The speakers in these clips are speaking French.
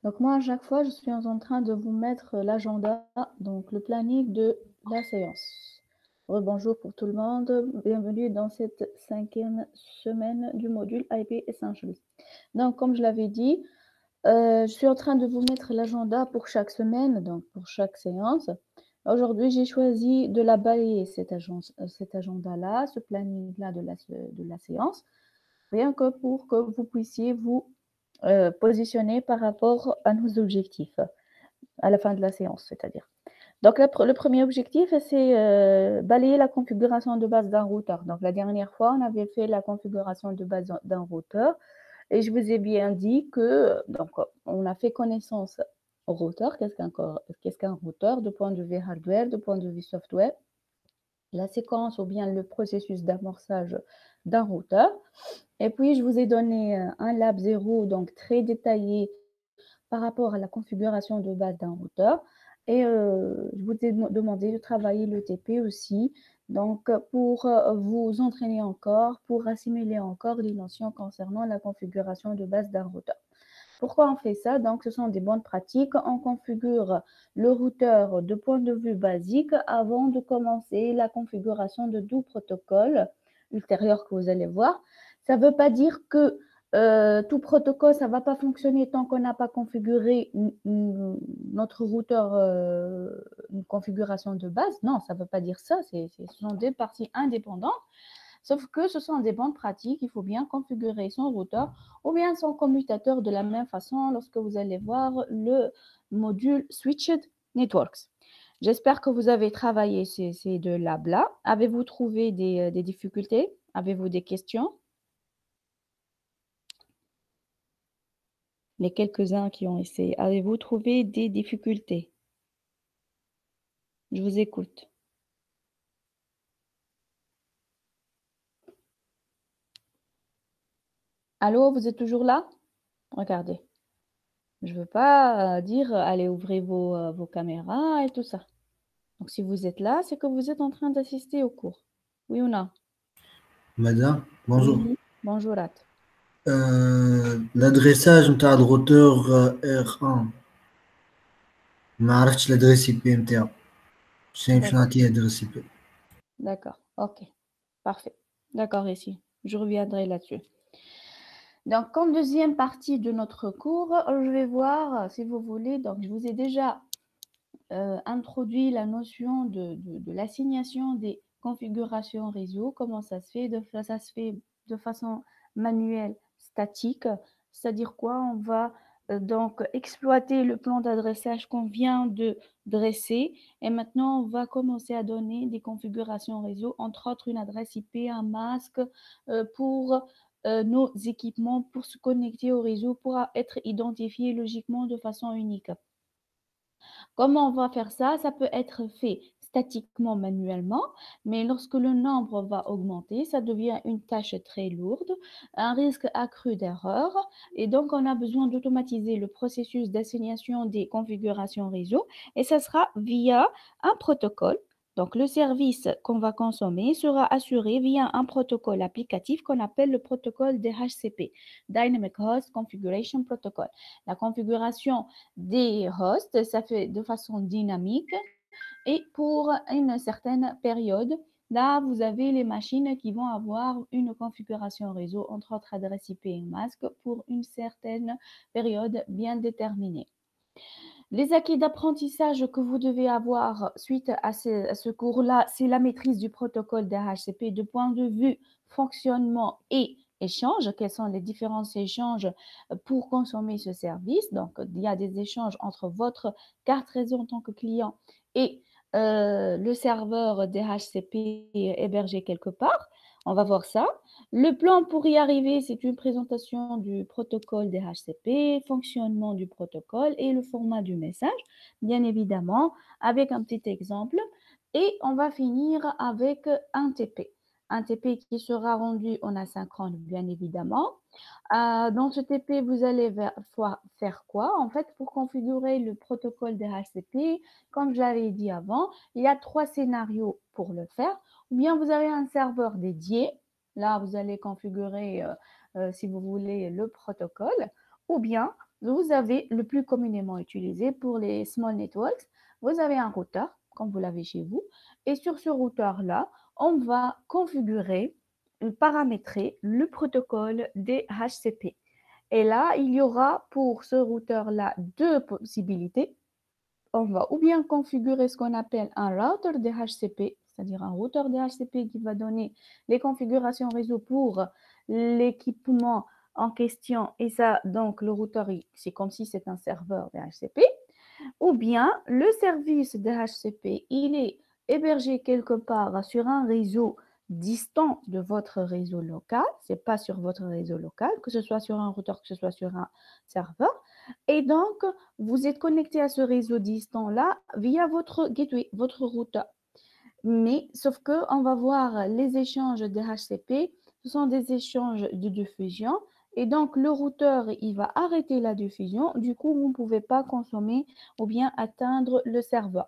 Donc moi, à chaque fois, je suis en train de vous mettre l'agenda, donc le planning de la séance. Bonjour pour tout le monde, bienvenue dans cette 5e semaine du module IP Essentials. Donc comme je l'avais dit, je suis en train de vous mettre l'agenda pour chaque semaine, donc pour chaque séance. Aujourd'hui, j'ai choisi de la balayer cet agenda-là, ce planning-là de la séance, rien que pour que vous puissiez vous positionner par rapport à nos objectifs, à la fin de la séance, c'est-à-dire. Donc, le premier objectif, c'est balayer la configuration de base d'un routeur. Donc, la dernière fois, on avait fait la configuration de base d'un routeur et je vous ai bien dit que, donc, on a fait connaissance au routeur. Qu'est-ce qu'un routeur de point de vue hardware, de point de vue software, la séquence ou bien le processus d'amorçage d'un routeur. Et puis, je vous ai donné un lab 0, donc très détaillé par rapport à la configuration de base d'un routeur. Et je vous ai demandé de travailler le TP aussi, donc pour vous entraîner encore, pour assimiler encore les notions concernant la configuration de base d'un routeur. Pourquoi on fait ça? Donc, ce sont des bonnes pratiques. On configure le routeur de point de vue basique avant de commencer la configuration de tout protocole ultérieur que vous allez voir. Ça ne veut pas dire que tout protocole, ça ne va pas fonctionner tant qu'on n'a pas configuré notre routeur, une configuration de base. Non, ça ne veut pas dire ça. Ce sont des parties indépendantes. Sauf que ce sont des bonnes pratiques. Il faut bien configurer son routeur ou bien son commutateur de la même façon lorsque vous allez voir le module Switched Networks. J'espère que vous avez travaillé ces deux labs-là. Avez-vous trouvé des difficultés? Avez-vous des questions? Les quelques-uns qui ont essayé, avez-vous trouvé des difficultés? Je vous écoute. Allô, vous êtes toujours là? Regardez. Je ne veux pas dire allez, ouvrez vos caméras et tout ça. Donc, si vous êtes là, c'est que vous êtes en train d'assister au cours. Oui ou non? Madame, bonjour. Oui, bonjour. L'adressage نتاع الروتور R1 ما عرفتش l'adresse IP نتاعو. شنو D'accord, نعطيه adresse IP. d'accord. Ok, parfait. D'accord, ici. Je reviendrai là-dessus. Donc, comme deuxième partie de notre cours, je vais voir, si vous voulez, donc je vous ai déjà introduit la notion de l'assignation des configurations réseau, comment ça se fait, ça se fait de façon manuelle, statique, c'est-à-dire quoi? On va donc exploiter le plan d'adressage qu'on vient de dresser et maintenant on va commencer à donner des configurations réseau, entre autres une adresse IP, un masque pour nos équipements pour se connecter au réseau, pour être identifiés logiquement de façon unique. Comment on va faire ça? Ça peut être fait statiquement, manuellement, mais lorsque le nombre va augmenter, ça devient une tâche très lourde, un risque accru d'erreur, et donc on a besoin d'automatiser le processus d'assignation des configurations réseau, et ça sera via un protocole. Donc, le service qu'on va consommer sera assuré via un protocole applicatif qu'on appelle le protocole DHCP, Dynamic Host Configuration Protocol. La configuration des hosts, ça fait de façon dynamique et pour une certaine période. Là, vous avez les machines qui vont avoir une configuration réseau, entre autres adresse IP et masque, pour une certaine période bien déterminée. Les acquis d'apprentissage que vous devez avoir suite à ce cours-là, c'est la maîtrise du protocole DHCP de point de vue fonctionnement et échange. Quels sont les différents échanges pour consommer ce service? Donc, il y a des échanges entre votre carte réseau en tant que client et le serveur DHCP hébergé quelque part. On va voir ça. Le plan pour y arriver, c'est une présentation du protocole DHCP, fonctionnement du protocole et le format du message, bien évidemment, avec un petit exemple. Et on va finir avec un TP. Un TP qui sera rendu en asynchrone, bien évidemment. Dans ce TP, vous allez faire quoi? En fait, pour configurer le protocole DHCP, comme je l'avais dit avant, il y a 3 scénarios pour le faire. Ou bien vous avez un serveur dédié. Là, vous allez configurer, si vous voulez, le protocole. Ou bien vous avez le plus communément utilisé pour les small networks. Vous avez un routeur, comme vous l'avez chez vous, et sur ce routeur-là, on va configurer, paramétrer le protocole des HCP. Et là, il y aura pour ce routeur-là deux possibilités. On va ou bien configurer ce qu'on appelle un router DHCP, c'est-à-dire un routeur DHCP qui va donner les configurations réseau pour l'équipement en question. Et ça, donc, le routeur, c'est comme si c'est un serveur DHCP. Ou bien, le service DHCP, il est hébergé quelque part sur un réseau distant de votre réseau local. Ce n'est pas sur votre réseau local, que ce soit sur un routeur, que ce soit sur un serveur. Et donc, vous êtes connecté à ce réseau distant-là via votre gateway, votre routeur. Mais sauf qu'on va voir les échanges DHCP, ce sont des échanges de diffusion. Et donc, le routeur, il va arrêter la diffusion. Du coup, vous ne pouvez pas consommer ou bien atteindre le serveur.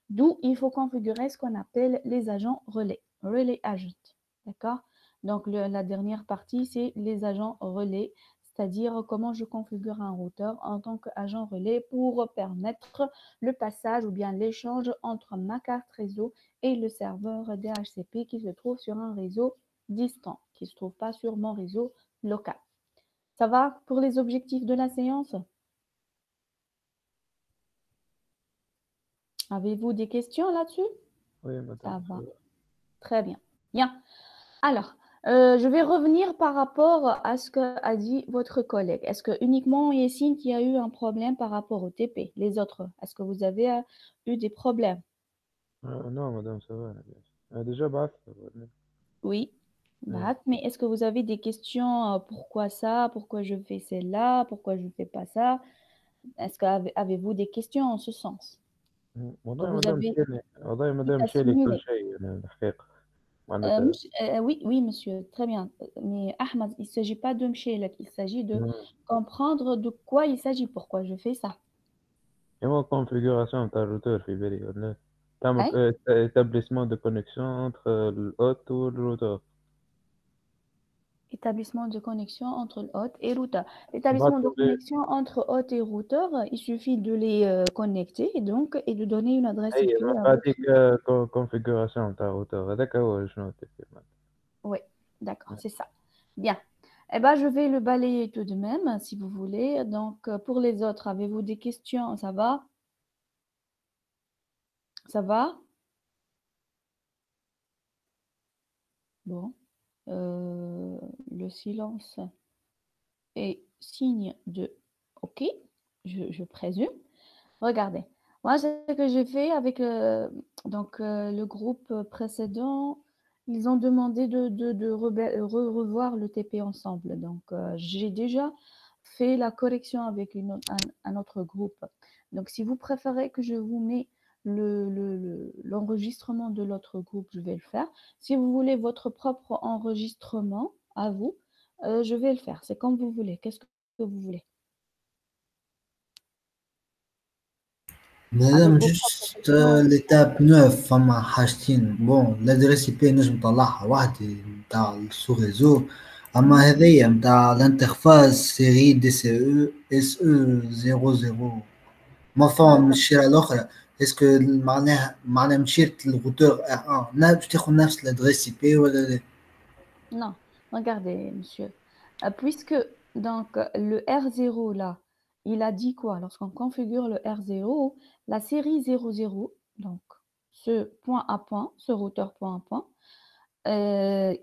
D'où il faut configurer ce qu'on appelle les agents relais, relay agent. D'accord? Donc, la dernière partie, c'est les agents relais, c'est-à-dire comment je configure un routeur en tant qu'agent relais pour permettre le passage ou bien l'échange entre ma carte réseau et le serveur DHCP qui se trouve sur un réseau distant, qui ne se trouve pas sur mon réseau local. Ça va pour les objectifs de la séance? Avez-vous des questions là-dessus? Oui, madame. Ça va. Très bien. Bien. Alors, je vais revenir par rapport à ce qu'a dit votre collègue. Est-ce que uniquement Yessine qui a eu un problème par rapport au TP? Les autres, est-ce que vous avez eu des problèmes? Non, madame, ça va. Déjà, bah, Oui. Mais est-ce que vous avez des questions? Pourquoi ça? Pourquoi je fais celle-là? Pourquoi je ne fais pas ça? Est-ce qu'avez-vous des questions en ce sens? Que والله vous مدام avez مشيلي والله pu مدام مشيلي كل assimiler. شيء يعني الحقيقة معناتها. Oui, oui, monsieur, très bien. Mais Ahmed, il ne s'agit pas de Mchelek, il s'agit de comprendre de quoi il s'agit, pourquoi je fais ça. كيما configuration تاع الروتور في بالي ولا تعمل Hein? établissement de connexion entre الhôte و الروتور. Établissement de connexion entre le hôte et routeur. L'établissement de بعثوا لي connexion entre hôte et routeur, il suffit de les connecter et de donner une adresse هي IP ما à votre... بعديك configuration تاع الروتور هذاك هو شنو تفهم. Oui, d'accord, c'est ça. Bien. Eh ben, je vais le balayer tout de même, si vous voulez. Donc, pour les autres, avez-vous des questions? Ça va? Ça va? Bon. Le silence est signe de OK, je présume. Regardez, moi, ce que j'ai fait avec le groupe précédent, ils ont demandé de revoir le TP ensemble. Donc, j'ai déjà fait la correction avec un autre groupe. Donc, si vous préférez que je vous mette l'enregistrement de l'autre groupe, je vais le faire. Si vous voulez votre propre enregistrement à vous, je vais le faire. C'est comme vous voulez. Qu'est-ce que vous voulez? Avec مادام vos propres جوست documents. ليتاب 9 فما حاجتين بون لادريس اي بي نجم نطلعها وحدي نتاع السو ريزو، اما هذيا نتاع الانترفاس سيري دي سي او اس او 00 ما فما من الشيرة الأخرى. اسكو معناها من شيرة الغوتور ار 1 باش تاخد نفس الادريس اي بي ولا لا؟ Non, regardez, monsieur. Puisque donc le R0 là, il a dit quoi? Lorsqu'on configure le R0, la série 00, donc ce point à point, ce routeur point à point,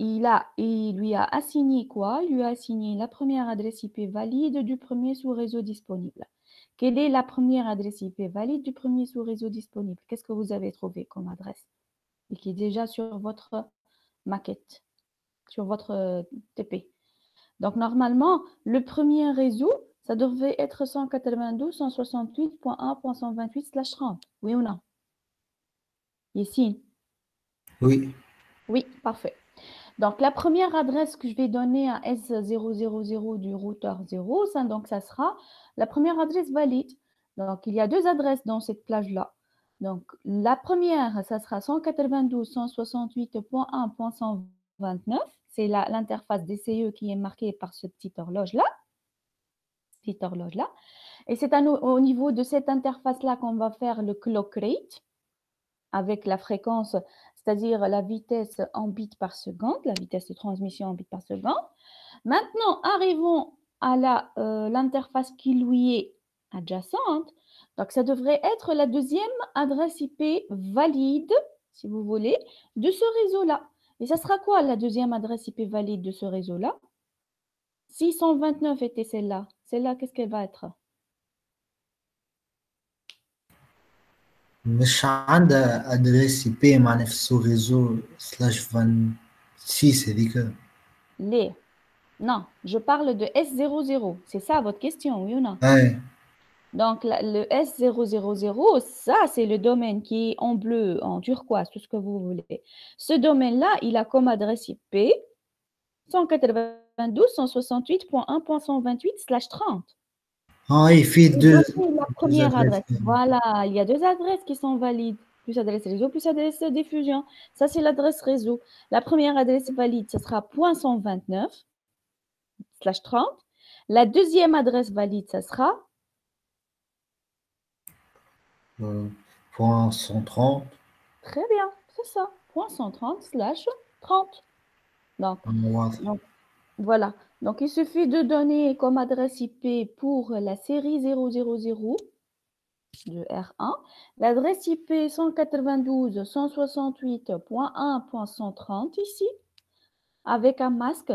il lui a assigné quoi? Il lui a assigné la première adresse IP valide du premier sous-réseau disponible. Quelle est la première adresse IP valide du premier sous-réseau disponible? Qu'est-ce que vous avez trouvé comme adresse? Et qui est déjà sur votre maquette, sur votre TP. Donc, normalement, le premier réseau, ça devrait être 192.168.1.128/30. Oui ou non? Ici. وي Oui, parfait. Donc, la première adresse que je vais donner à S000 du routeur 0, ça sera la première adresse valide. Donc, il y a deux adresses dans cette plage-là. Donc, la première, ça sera 192.168.1.129. C'est l'interface DCE qui est marquée par cette petite horloge-là. Et c'est au niveau de cette interface-là qu'on va faire le clock rate avec la fréquence, c'est-à-dire la vitesse en bits par seconde, la vitesse de transmission en bits par seconde. Maintenant, arrivons à l'interface qui lui est adjacente. Donc, ça devrait être la deuxième adresse IP valide, si vous voulez, de ce réseau-là. Et ça sera quoi la deuxième adresse IP valide de ce réseau-là? 629 était celle-là. Celle-là, qu'est-ce qu'elle va être? مش عندها ادريس بي معناها في السوق ريزو سلاش 26 هذيك. Les. Non, je parle de S00. C'est ça votre question, oui ou non? اي Donc, le S000, ça, c'est le domaine qui est en bleu, en turquoise, tout ce que vous voulez. Ce domaine-là, il a comme adresse IP 192.168.1.128/30. هاي في Et دو ça, c'est la première adresse. Voilà, il y a deux adresses qui sont valides. Plus adresse réseau, plus adresse diffusion. Ça, c'est l'adresse réseau. La première adresse valide, ce sera .129/30. La deuxième adresse valide, ça sera point 130. très bien, c'est ça. .130/30. Donc, voilà. Donc, il suffit de donner comme adresse IP pour la série 000 de R1, l'adresse IP 192.168.1.130 ici, avec un masque.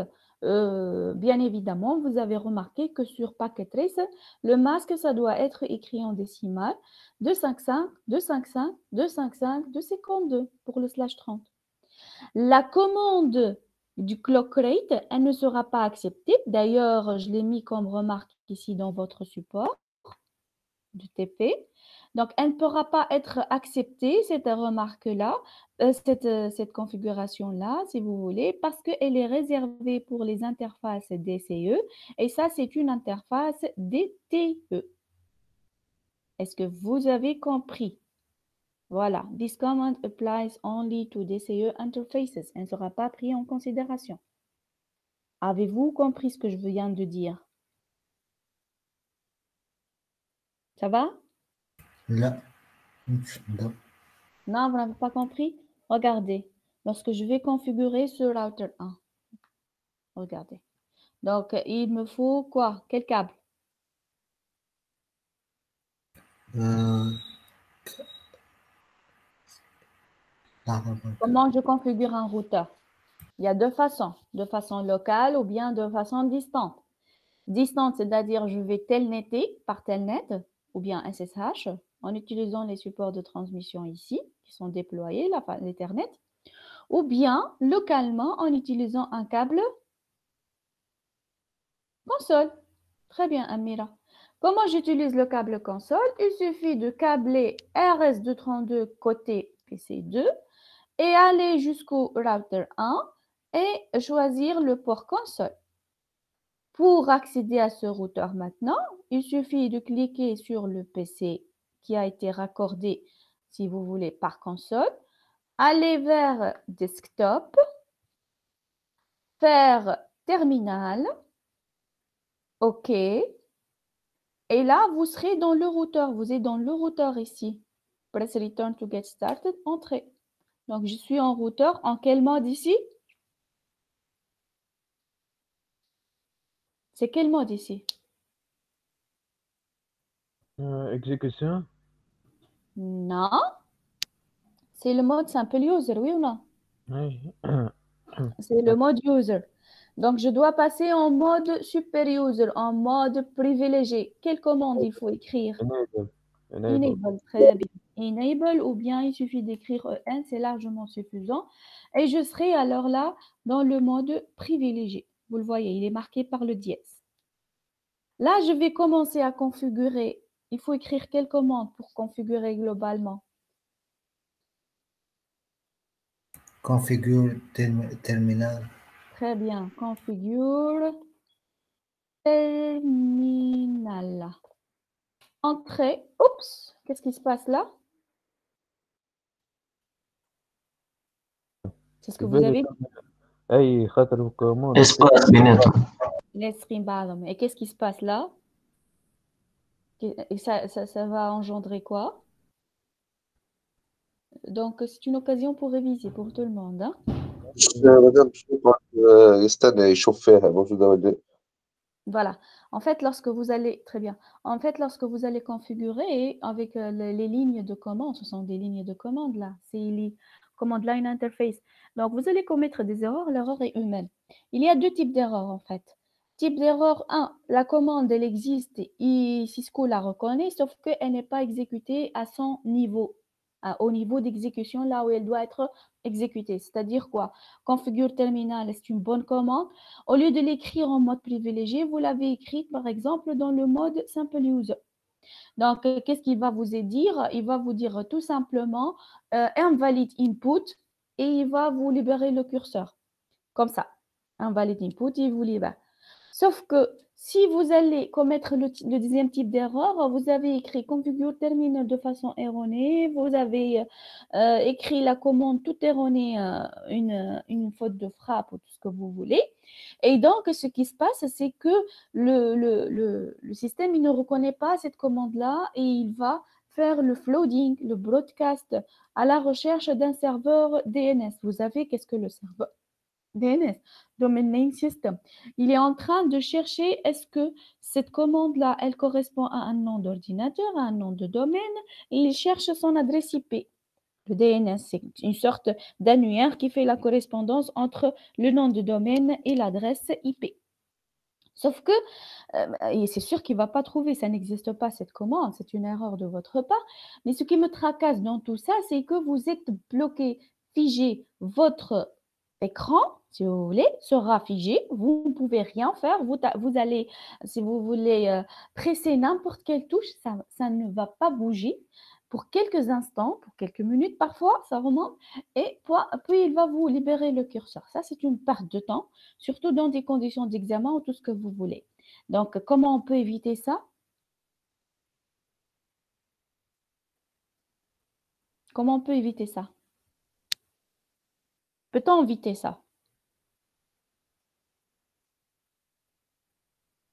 Bien évidemment, vous avez remarqué que sur Packet Trace, le masque, ça doit être écrit en décimale 255, 255, 255, 252 pour le /30. La commande du clock rate, elle ne sera pas acceptée. D'ailleurs, je l'ai mis comme remarque ici dans votre support du TP. Donc, elle ne pourra pas être acceptée, cette remarque-là, cette configuration-là, si vous voulez, parce qu'elle est réservée pour les interfaces DCE. Et ça, c'est une interface DTE. Est-ce que vous avez compris? Voilà, this command applies only to DCE interfaces. Elle ne sera pas prise en considération. Avez-vous compris ce que je viens de dire? Ça va? لا Non, vous n'avez pas compris? Regardez, lorsque je vais configurer ce router 1, regardez. Donc, il me faut quoi? Quel câble? Comment je configure un routeur? Il y a deux façons, de façon locale ou bien de façon distante. Distante, c'est-à-dire je vais telnetter par telnet ou bien SSH en utilisant les supports de transmission ici qui sont déployés, l'Ethernet, ou bien localement en utilisant un câble console. Très bien, Amira. Comment j'utilise le câble console? Il suffit de câbler RS232 côté PC2 et aller jusqu'au router 1 et choisir le port console. Pour accéder à ce routeur maintenant, il suffit de cliquer sur le PC qui a été raccordé, si vous voulez, par console, aller vers Desktop, faire Terminal, OK, et là, vous serez dans le routeur. Vous êtes dans le routeur ici. Press Return to get started, entrez. Donc, je suis en routeur. En quel mode ici? C'est quel mode ici? Exécution. Non. C'est le mode simple user, oui ou non? Oui. C'est le mode user. Donc, je dois passer en mode super user, en mode privilégié. Quelle commande il faut écrire? Enable. Enable, très bien. Enable, ou bien il suffit d'écrire EN, c'est largement suffisant. Et je serai alors là dans le mode privilégié. Vous le voyez, il est marqué par le dièse. Là, je vais commencer à configurer. Il faut écrire quelle commande pour configurer globalement? configure terminal. Très bien. Configure terminal. Entrée. Oups, qu'est-ce qui se passe là? C'est ce que vous avez dit. اي خاطر الكوموند اسباس بيناتهم. Les stream bottom. Et qu'est-ce qui se passe là? Et ça va engendrer quoi? Donc, c'est une occasion pour réviser pour tout le monde, hein. مادام باش يقعد يستنى يشوف فيها موجودة ولا لا. Voilà. En fait, lorsque vous allez, très bien. En fait, lorsque vous allez configurer avec les lignes de commande, ce sont des lignes de commande là, c'est les command line interface. Donc, vous allez commettre des erreurs, l'erreur est humaine. Il y a deux types d'erreurs en fait. Type d'erreur 1, la commande, elle existe et Cisco la reconnaît, sauf qu'elle n'est pas exécutée à son niveau, au niveau d'exécution, là où elle doit être exécutée. C'est-à-dire quoi? Configure terminal, c'est une bonne commande. Au lieu de l'écrire en mode privilégié, vous l'avez écrite par exemple dans le mode simple user. Donc, qu'est-ce qu'il va vous dire? Il va vous dire tout simplement invalid input et il va vous libérer le curseur. Comme ça. Invalid input, il vous libère. Sauf que si vous allez commettre le deuxième type d'erreur, vous avez écrit configure terminal de façon erronée, vous avez écrit la commande toute erronée, une faute de frappe ou tout ce que vous voulez. Et donc, ce qui se passe, c'est que le système il ne reconnaît pas cette commande-là et il va faire le flooding, le broadcast à la recherche d'un serveur DNS. Vous savez qu'est-ce que le serveur DNS, Domain Name System. Il est en train de chercher est-ce que cette commande-là, elle correspond à un nom d'ordinateur, à un nom de domaine, et il cherche son adresse IP. Le DNS, c'est une sorte d'annuaire qui fait la correspondance entre le nom de domaine et l'adresse IP. Sauf que, c'est sûr qu'il ne va pas trouver, ça n'existe pas cette commande, c'est une erreur de votre part. Mais ce qui me tracasse dans tout ça, c'est que vous êtes bloqué, figé, votre écran, si vous voulez, sera figé, vous ne pouvez rien faire, vous allez, si vous voulez presser n'importe quelle touche, ça ne va pas bouger pour quelques instants, pour quelques minutes parfois, ça remonte, et puis il va vous libérer le curseur. Ça, c'est une perte de temps, surtout dans des conditions d'examen ou tout ce que vous voulez. Donc, comment on peut éviter ça? Comment on peut éviter ça? Peut-on éviter ça?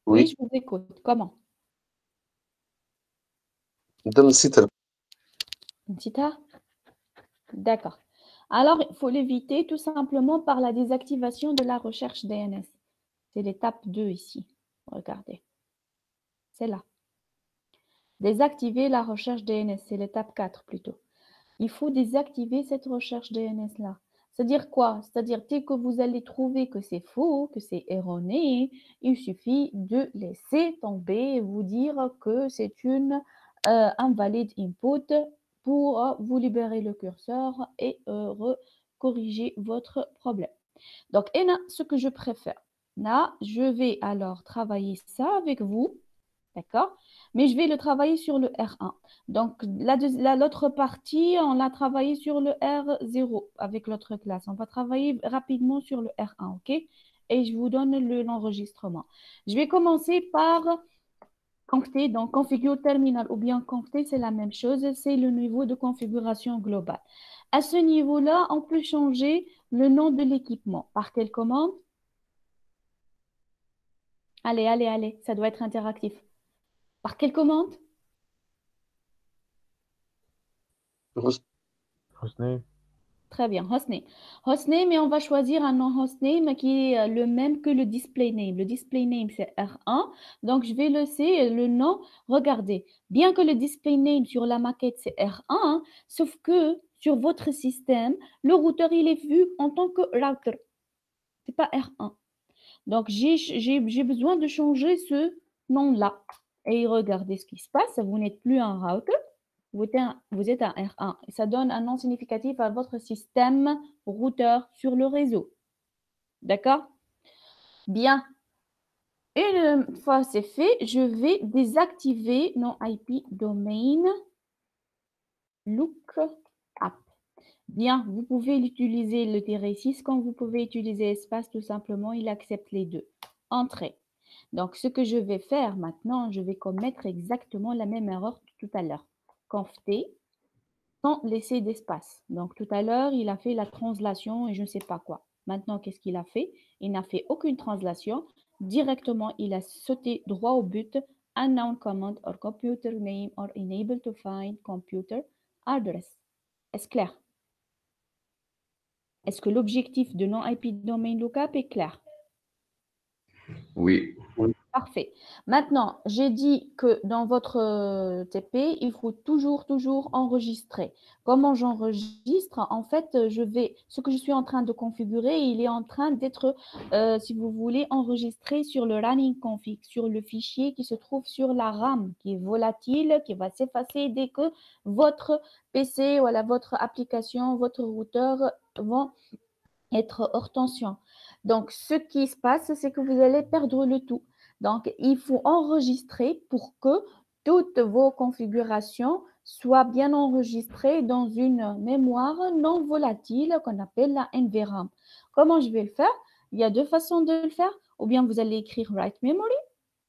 Oui, Oui. je vous écoute. Comment? قدام السيت Ntita? D'accord. Alors, il faut l'éviter tout simplement par la désactivation de la recherche DNS. C'est l'étape 2 ici. Regardez. C'est là. Désactiver la recherche DNS, c'est l'étape 4 plutôt. Il faut désactiver cette recherche DNS-là. C'est-à-dire quoi? C'est-à-dire dès que vous allez trouver que c'est faux, que c'est erroné, il suffit de laisser tomber et vous dire que c'est une invalide input pour vous libérer le curseur et corriger votre problème. Donc, ce que je préfère, là, je vais alors travailler ça avec vous, d'accord? Mais je vais le travailler sur le R1. Donc, l'autre partie, on l'a travaillé sur le R0 avec l'autre classe. On va travailler rapidement sur le R1, ok? Et je vous donne l'enregistrement. Je vais commencer par Confté. Donc, configure terminal ou bien Confté, c'est la même chose. C'est le niveau de configuration globale. À ce niveau-là, on peut changer le nom de l'équipement. Par quelle commande? Allez, allez, allez, ça doit être interactif. Par quelle commande? Hosname. Très bien, hostname. Hostname, et on va choisir un nom hostname qui est le même que le display name. Le display name, c'est R1. Donc, je vais laisser le nom. Regardez, bien que le display name sur la maquette, c'est R1, sauf que sur votre système, le routeur, il est vu en tant que router. Ce n'est pas R1. Donc, j'ai besoin de changer ce nom-là. Et regardez ce qui se passe. Vous n'êtes plus un router. Vous êtes un R1. Et ça donne un nom significatif à votre système routeur sur le réseau. D'accord? Bien. Une fois c'est fait, je vais désactiver nos IP domain lookup. Bien, vous pouvez utiliser le -6 comme vous pouvez utiliser espace tout simplement. Il accepte les deux. Entrée. Donc, ce que je vais faire maintenant, je vais commettre exactement la même erreur que tout à l'heure. Conft sans laisser d'espace. Donc, tout à l'heure, il a fait la translation et je ne sais pas quoi. Maintenant, qu'est-ce qu'il a fait? Il n'a fait aucune translation. Directement, il a sauté droit au but unknown command or computer name or enable to find computer address. Est-ce clair? Est-ce que l'objectif de non-IP domain lookup est clair? Oui. Parfait. Maintenant, j'ai dit que dans votre TP, il faut toujours enregistrer. Comment j'enregistre? En fait, ce que je suis en train de configurer, il est en train d'être, si vous voulez, enregistré sur le running config, sur le fichier qui se trouve sur la RAM, qui est volatile, qui va s'effacer dès que votre PC, voilà, votre application, votre routeur vont être hors tension. Donc, ce qui se passe, c'est que vous allez perdre le tout. Donc, il faut enregistrer pour que toutes vos configurations soient bien enregistrées dans une mémoire non volatile qu'on appelle la NVRAM. Comment je vais le faire? Il y a deux façons de le faire. Ou bien vous allez écrire write memory,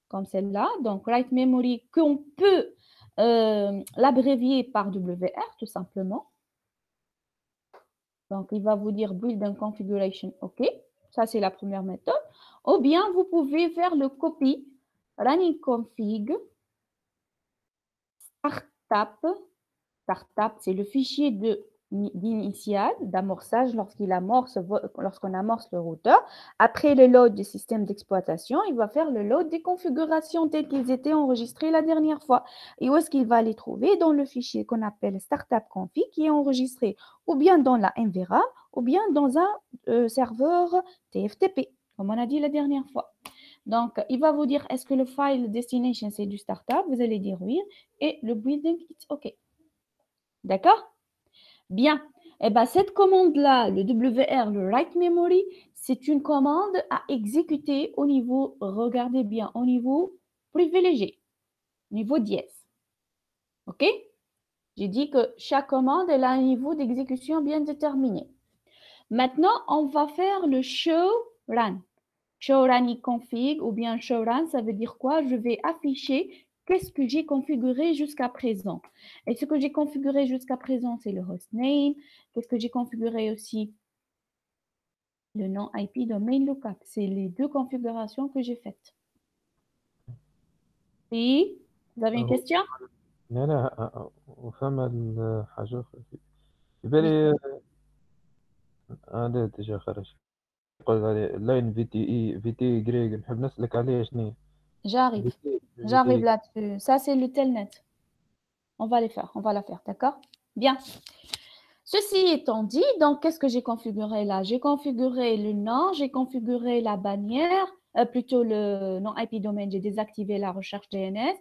comme celle-là. Donc, write memory qu'on peut l'abrévier par WR, tout simplement. Donc, il va vous dire build and configuration, OK. Ça, c'est la première méthode. Ou bien, vous pouvez faire le copy running config startup. Startup, c'est le fichier d'initial, d'amorçage lorsqu'on amorce le routeur. Après le load du système d'exploitation, il va faire le load des configurations telles qu'elles étaient enregistrées la dernière fois. Et où est-ce qu'il va les trouver? Dans le fichier qu'on appelle startup config qui est enregistré ou bien dans la NVRAM ou bien dans un serveur TFTP, comme on a dit la dernière fois. Donc, il va vous dire, est-ce que le file destination, c'est du startup? Vous allez dire oui. Et le building, it's OK. D'accord? Bien. Eh bien, cette commande-là, le WR, le write memory, c'est une commande à exécuter au niveau, regardez bien, au niveau privilégié, niveau dièse. OK? J'ai dit que chaque commande, elle a un niveau d'exécution bien déterminé. Maintenant, on va faire le show run. Show running config ou bien show run, ça veut dire quoi? Je vais afficher qu'est-ce que j'ai configuré jusqu'à présent. Et ce que j'ai configuré jusqu'à présent, c'est le hostname. Qu'est-ce que j'ai configuré aussi? Le nom IP domain lookup. C'est les deux configurations que j'ai faites. Oui, vous avez une question? لا لا وفما الحاجة أخرى في بالي هذا ديجا خرج يقول عليه لاين في تي غريغ نحب نسألك عليه شنو J'arrive. J'arrive là-dessus. Ça, c'est le telnet. On va les faire. On va la faire. D'accord? Bien. Ceci étant dit, donc, qu'est-ce que j'ai configuré là? J'ai configuré le nom, j'ai configuré la bannière, plutôt le nom IP domain, j'ai désactivé la recherche DNS.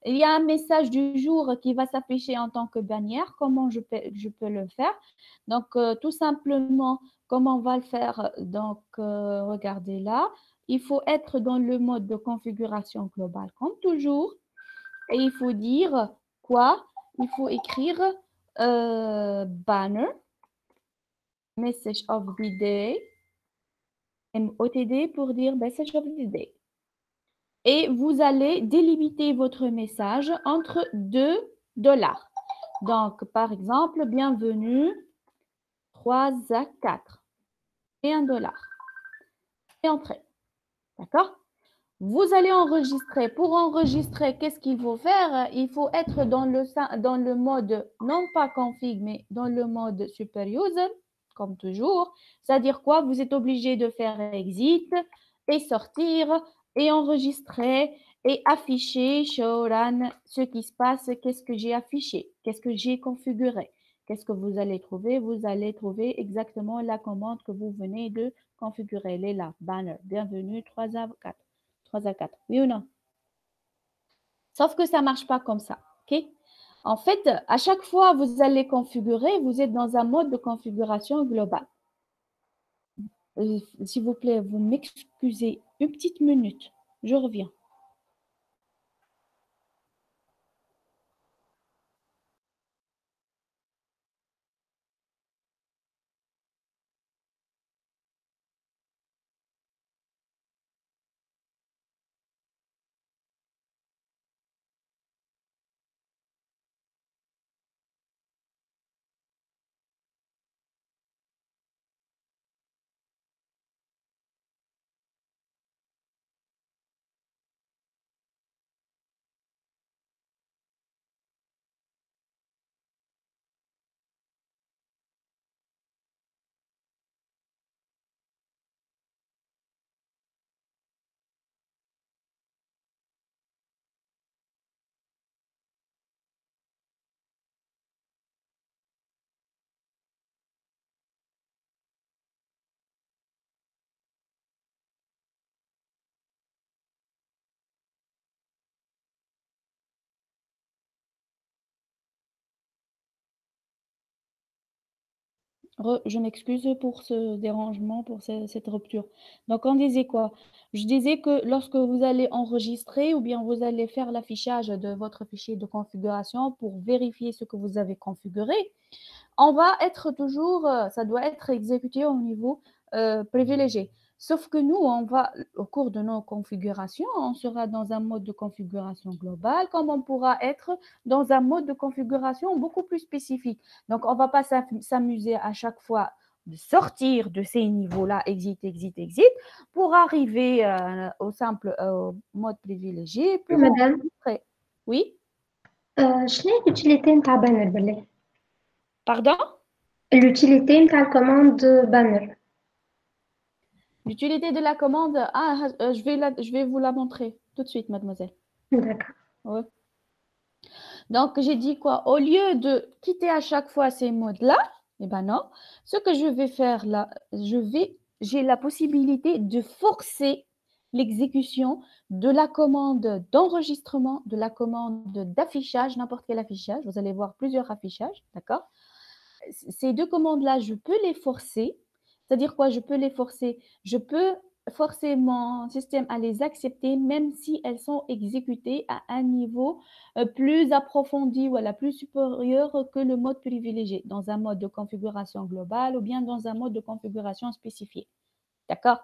Il y a un message du jour qui va s'afficher en tant que bannière. Comment je peux le faire? Donc, tout simplement, comment on va le faire? Donc, regardez là. Il faut être dans le mode de configuration globale, comme toujours. Et il faut dire quoi? Il faut écrire banner, message of the day, MOTD pour dire message of the day. Et vous allez délimiter votre message entre $2. Donc, par exemple, bienvenue 3 à 4 et $1. Et entrée. D'accord? Vous allez enregistrer. Pour enregistrer, qu'est-ce qu'il faut faire? Il faut être dans le mode, non pas config, mais dans le mode super user, comme toujours. C'est-à-dire quoi? Vous êtes obligé de faire exit et sortir et enregistrer et afficher, show, run, ce qui se passe, qu'est-ce que j'ai affiché, qu'est-ce que j'ai configuré. Qu'est-ce que vous allez trouver? Vous allez trouver exactement la commande que vous venez de configurer. Elle est là, banner, bienvenue 3 à 4. 3 à 4, oui ou non? Sauf que ça ne marche pas comme ça, ok? En fait, à chaque fois vous allez configurer, vous êtes dans un mode de configuration globale. S'il vous plaît, vous m'excusez une petite minute, je reviens. Je m'excuse pour ce dérangement, pour cette rupture. Donc, on disait quoi? Je disais que lorsque vous allez enregistrer ou bien vous allez faire l'affichage de votre fichier de configuration pour vérifier ce que vous avez configuré, on va être toujours, ça doit être exécuté au niveau privilégié. Sauf que nous, on va, au cours de nos configurations, on sera dans un mode de configuration global, comme on pourra être dans un mode de configuration beaucoup plus spécifique. Donc, on ne va pas s'amuser à chaque fois de sortir de ces niveaux-là, exit, exit, exit, pour arriver au simple mode privilégié, pour Madame, enregistrer. Oui, شنو هي l'utilité نتاع banner بالله؟ pardon? L'utilité نتاع الcommande banner. L'utilité de la commande, je vais vous la montrer tout de suite, mademoiselle. D'accord. Ouais. Donc, j'ai dit quoi? Au lieu de quitter à chaque fois ces modes-là, eh ben non, ce que je vais faire là, j'ai la possibilité de forcer l'exécution de la commande d'enregistrement, de la commande d'affichage, n'importe quel affichage. Vous allez voir plusieurs affichages, d'accord? Ces deux commandes-là, je peux les forcer. C'est-à-dire quoi? Je peux les forcer. Je peux forcer mon système à les accepter même si elles sont exécutées à un niveau plus approfondi ou à la plus supérieure que le mode privilégié, dans un mode de configuration globale ou bien dans un mode de configuration spécifié. D'accord?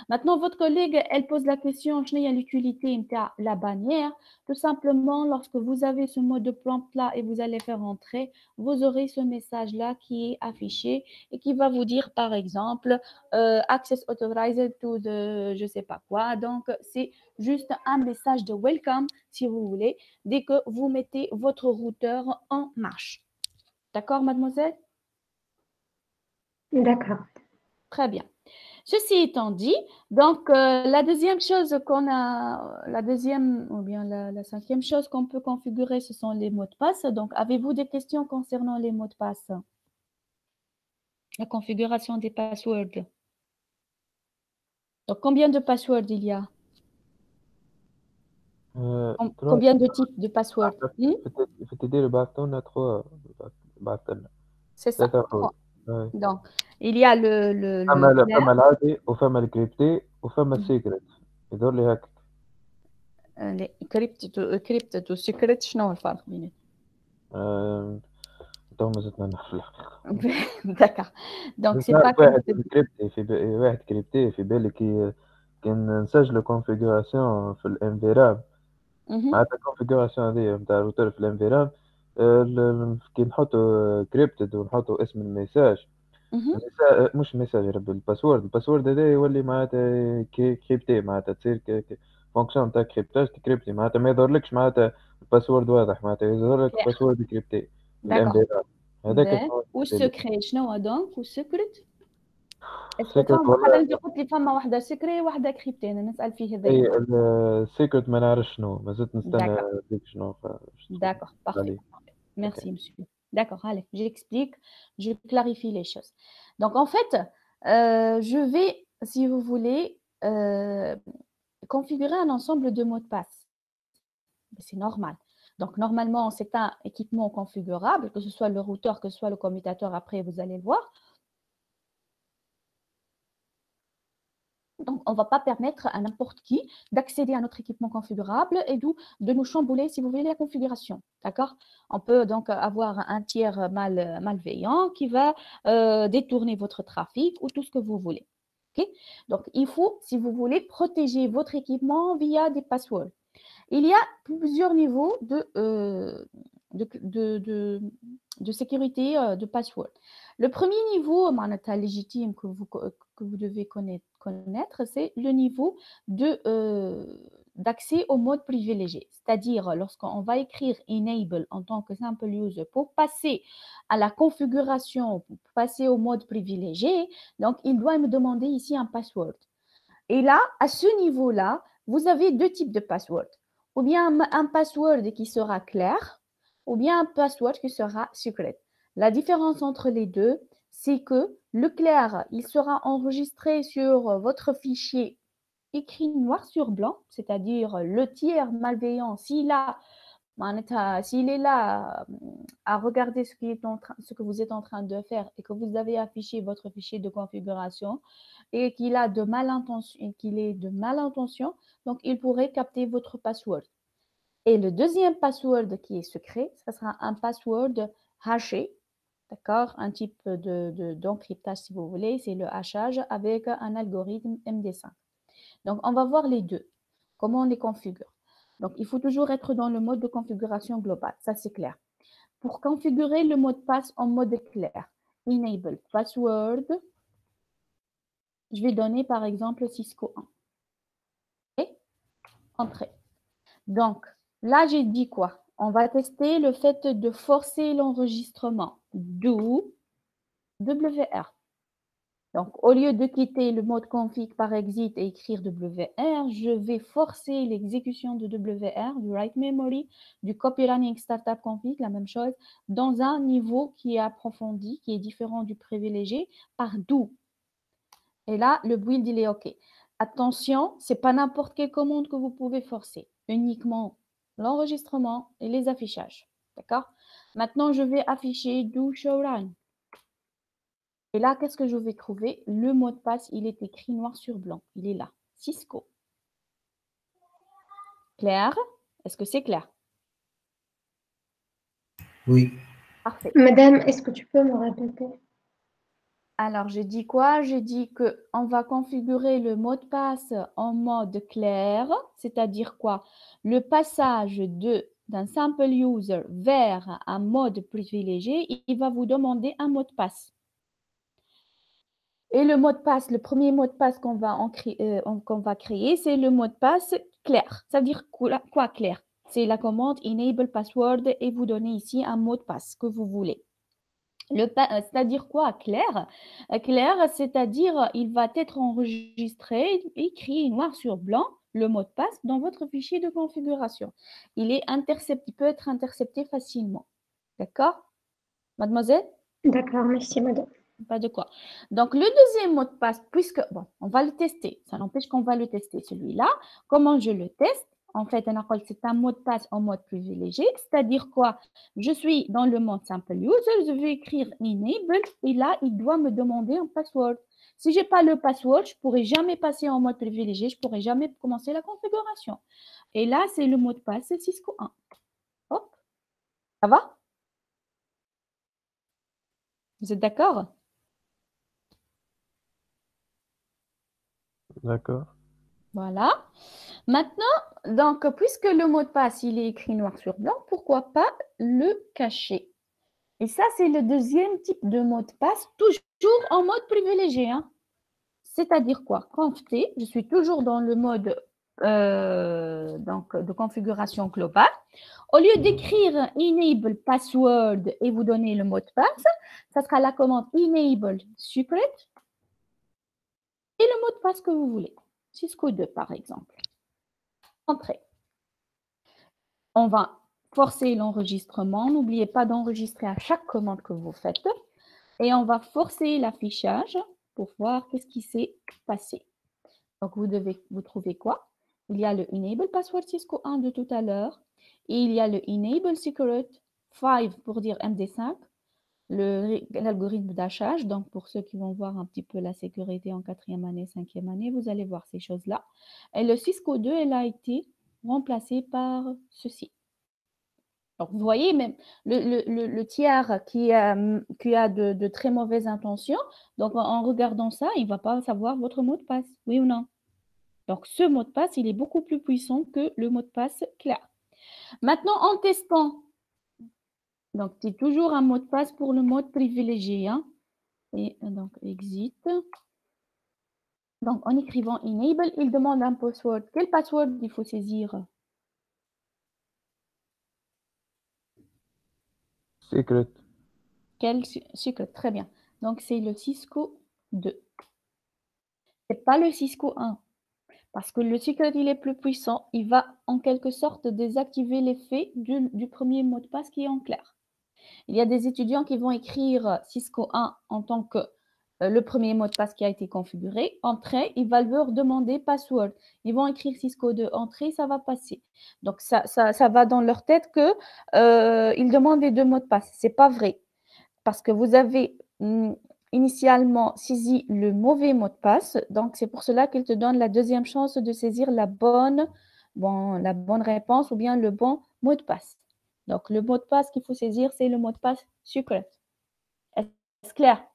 Maintenant, votre collègue, elle pose la question, quelle est l'utilité de la bannière? Tout simplement, lorsque vous avez ce mode de prompt-là et vous allez faire entrer, vous aurez ce message-là qui est affiché et qui va vous dire, par exemple, Access authorized to the je ne sais pas quoi. Donc, c'est juste un message de welcome, si vous voulez, dès que vous mettez votre routeur en marche. D'accord, mademoiselle? D'accord. Très bien. Ceci étant dit, donc la deuxième chose qu'on a, la deuxième ou bien la cinquième chose qu'on peut configurer, ce sont les mots de passe. Donc, avez-vous des questions concernant les mots de passe? La configuration des passwords. Donc, combien de passwords il y a? Combien de types de passwords? في التدريب بعثونا 3 بعثنا C'est ça. 3 حروف. Donc, il y a فما clair. فما العادي وفما الكريبتي وفما السيكريت يظهر لي هكا. كريبت وسيكريت شنو هو الفرق بينهم؟ تو ما زلت نعرف الحقيقة. D'accord. Donc, c'est pas واحد كريبتي في بالي كي نسجلوا كونفيغوراسيون في الانفيرام معناتها الكونفيغوراسيون هذه نتاع الروتر في الانفيرام كي نحطوا كريبتد ونحطوا اسم الميساج مش ميساج يا ربي الباسورد هذا يولي معناتها كريبتي معناتها تصير فونكسيون تاع كريبتاج تكريبتي معناتها ما يظهرلكش معناتها الباسورد واضح معناتها يظهر لك باسورد كريبتي الانفيرام هذاك والسكري شنو هو دونك والسكريت؟ اسكو سيكريت فما والله انت قلت لي فما واحده سكري وواحده كريبتي، انا نسال فيه هذايا. اي السيكريت ما نعرفش شنو مازلت نستنى ديك شنو D'accord, parfait. Merci, monsieur. D'accord, allez, j'explique, je clarifie les choses. Donc, en fait, je vais, si vous voulez, configurer un ensemble de mots de passe. C'est normal. Donc, normalement, c'est un équipement configurable, que ce soit le routeur, que ce soit le commutateur, après, vous allez le voir. Donc, on ne va pas permettre à n'importe qui d'accéder à notre équipement configurable et de nous chambouler, si vous voulez, la configuration. D'accord? On peut donc avoir un tiers malveillant qui va détourner votre trafic ou tout ce que vous voulez. Okay? Donc, il faut, si vous voulez, protéger votre équipement via des passwords. Il y a plusieurs niveaux de sécurité de password. Le premier niveau, légitime que vous devez connaître, c'est le niveau d'accès au mode privilégié. C'est-à-dire, lorsqu'on va écrire enable en tant que simple user pour passer à la configuration, pour passer au mode privilégié, donc il doit me demander ici un password. Et là, à ce niveau-là, vous avez deux types de password. Ou bien un password qui sera clair, ou bien un password qui sera secret. La différence entre les deux, c'est que le clair, il sera enregistré sur votre fichier écrit noir sur blanc, c'est-à-dire le tiers malveillant, s'il a S'il est là à regarder ce que vous êtes en train de faire et que vous avez affiché votre fichier de configuration et qu'il est de mal intention, donc il pourrait capter votre password. Et le deuxième password qui est secret, ce sera un password haché, d'accord? Un type d'encryptage si vous voulez, c'est le hachage avec un algorithme MD5. Donc, on va voir les deux, comment on les configure. Donc, il faut toujours être dans le mode de configuration globale, ça c'est clair. Pour configurer le mot de passe en mode clair, Enable Password, je vais donner par exemple Cisco 1. Et Entrée. Donc, là, j'ai dit quoi? On va tester le fait de forcer l'enregistrement, d'où WR. Donc, au lieu de quitter le mode config par exit et écrire WR, je vais forcer l'exécution de WR, du write memory, du copy running startup config, la même chose, dans un niveau qui est approfondi, qui est différent du privilégié, par do. Et là, le build, il est OK. Attention, ce n'est pas n'importe quelle commande que vous pouvez forcer, uniquement l'enregistrement et les affichages. D'accord? Maintenant, je vais afficher do show run. Et là, qu'est-ce que je vais trouver? Le mot de passe, il est écrit noir sur blanc. Il est là. Cisco. Claire? Est-ce que c'est clair? Oui. Parfait. Madame, est-ce que tu peux me répéter? Alors, j'ai dit quoi? J'ai dit qu'on va configurer le mot de passe en mode clair, c'est-à-dire quoi? Le passage d'un simple user vers un mode privilégié, il va vous demander un mot de passe. Et le mot de passe, le premier mot de passe qu'on va créer, c'est le mot de passe clair. Ça veut dire quoi clair? C'est la commande enable password et vous donnez ici un mot de passe que vous voulez. C'est-à-dire quoi clair? Clair, c'est-à-dire il va être enregistré, écrit noir sur blanc, le mot de passe dans votre fichier de configuration. Il peut être intercepté facilement. D'accord? Mademoiselle? D'accord, merci madame. Pas de quoi. Donc, le deuxième mot de passe, on va le tester. Ça n'empêche qu'on va le tester, celui-là. Comment je le teste? En fait, c'est un mot de passe en mode privilégié. C'est-à-dire quoi? Je suis dans le mode simple user, je vais écrire enable et là, il doit me demander un password. Si je n'ai pas le password, je ne pourrai jamais passer en mode privilégié, je ne pourrai jamais commencer la configuration. Et là, c'est le mot de passe Cisco 1. Hop. Ça va? Vous êtes d'accord? D'accord. Voilà. Maintenant, donc, puisque le mot de passe, il est écrit noir sur blanc, pourquoi pas le cacher? Et ça, c'est le deuxième type de mot de passe, toujours en mode privilégié. Hein. C'est-à-dire quoi? Conf T, je suis toujours dans le mode de configuration globale. Au lieu d'écrire enable password et vous donner le mot de passe, ça sera la commande enable secret et le mot de passe que vous voulez. Cisco 2, par exemple. Entrée. On va forcer l'enregistrement. N'oubliez pas d'enregistrer à chaque commande que vous faites. Et on va forcer l'affichage pour voir qu'est-ce qui s'est passé. Donc, vous trouvez quoi? Il y a le Enable Password Cisco 1 de tout à l'heure. Et il y a le Enable Secret 5 pour dire MD5, l'algorithme d'hachage. Donc, pour ceux qui vont voir un petit peu la sécurité en 4e année, 5e année, vous allez voir ces choses-là. Et le Cisco 2, elle a été remplacé par ceci. Donc, vous voyez, même le tiers qui a de très mauvaises intentions, donc en regardant ça, il ne va pas savoir votre mot de passe, oui ou non? Donc, ce mot de passe, il est beaucoup plus puissant que le mot de passe clair. Maintenant, en testant, donc c'est toujours un mot de passe pour le mode privilégié. Hein? Et donc, exit. Donc, en écrivant enable, il demande un password. Quel password il faut saisir? Secret. Quel secret? Très bien. Donc, c'est le Cisco 2. Ce n'est pas le Cisco 1. Parce que le secret, il est plus puissant. Il va en quelque sorte désactiver l'effet du premier mot de passe qui est en clair. Il y a des étudiants qui vont écrire Cisco 1 en tant que le premier mot de passe qui a été configuré. Entrée, il va leur demander password. Ils vont écrire Cisco 2 entrée, ça va passer. Donc, ça va dans leur tête qu'ils demandent les deux mots de passe. Ce n'est pas vrai. Parce que vous avez initialement saisi le mauvais mot de passe. Donc, c'est pour cela qu'il te donne la deuxième chance de saisir la bonne réponse ou bien le bon mot de passe. Donc, le mot de passe qu'il faut saisir, c'est le mot de passe secret. Est-ce clair?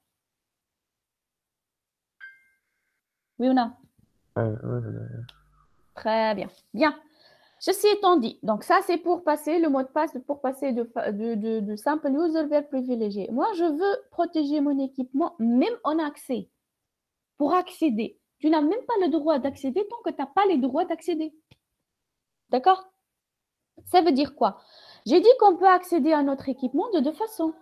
Oui ou non? Très bien. Bien. Ceci étant dit, donc ça, c'est pour passer le mot de passe, pour passer de simple user vers privilégié. Moi, je veux protéger mon équipement, même en accès. Pour accéder, tu n'as même pas le droit d'accéder tant que tu n'as pas les droits d'accéder. D'accord? Ça veut dire quoi? J'ai dit qu'on peut accéder à notre équipement de deux façons.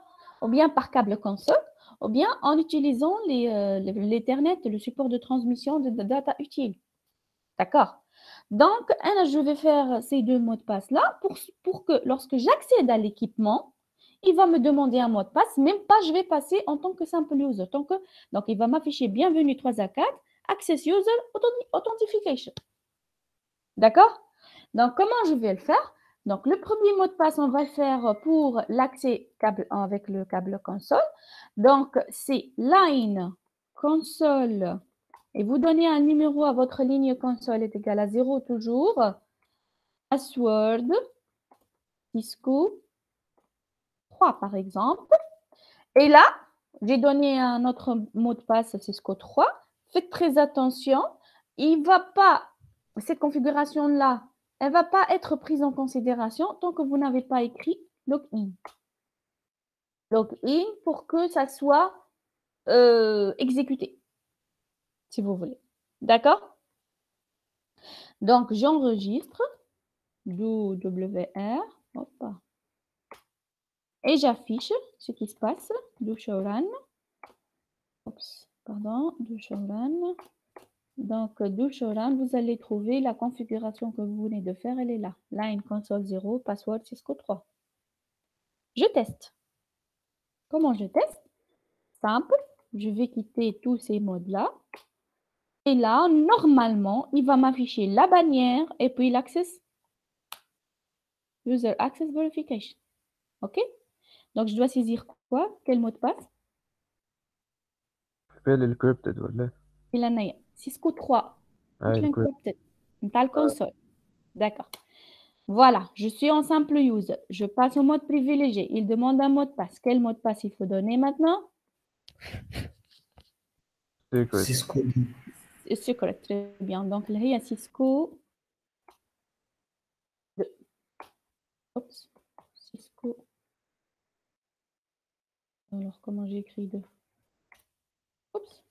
Ou bien par câble console, ou bien en utilisant l'Ethernet, le support de transmission de data utile. D'accord? Donc, je vais faire ces deux mots de passe-là pour que lorsque j'accède à l'équipement, il va me demander un mot de passe, même pas je vais passer en tant que simple user. Donc, il va m'afficher bienvenue 3A4, Access User Authentication. D'accord? Donc, comment je vais le faire? Donc, le premier mot de passe, on va le faire pour l'accès avec le câble console. Donc, c'est line console. Et vous donnez un numéro à votre ligne console est égal à 0 toujours. Password Cisco 3 par exemple. Et là, j'ai donné un autre mot de passe Cisco 3. Faites très attention. Cette configuration-là, elle ne va pas être prise en considération tant que vous n'avez pas écrit login. Login pour que ça soit exécuté, si vous voulez. D'accord? Donc, j'enregistre WR. Et j'affiche ce qui se passe. Do showrun. Do showrun. Donc, do showrun, vous allez trouver la configuration que vous venez de faire. Elle est là. Line console 0, password Cisco 3. Je teste. Comment je teste? Simple. Je vais quitter tous ces modes-là. Et là, normalement, il va m'afficher la bannière et puis l'access. User Access Verification. OK? Donc, je dois saisir quoi? Quel mot de passe? Spell encrypted ولا؟ Il en a Cisco 3. Encrypted. Dans le console. D'accord. Voilà, je suis en simple user. Je passe au mode privilégié. Il demande un mot de passe. Quel mot de passe il faut donner maintenant? Cisco. Secret, très bien. Donc là, il y a Cisco 2. Oups. Cisco. Alors, comment j'ai écrit 2? Oups.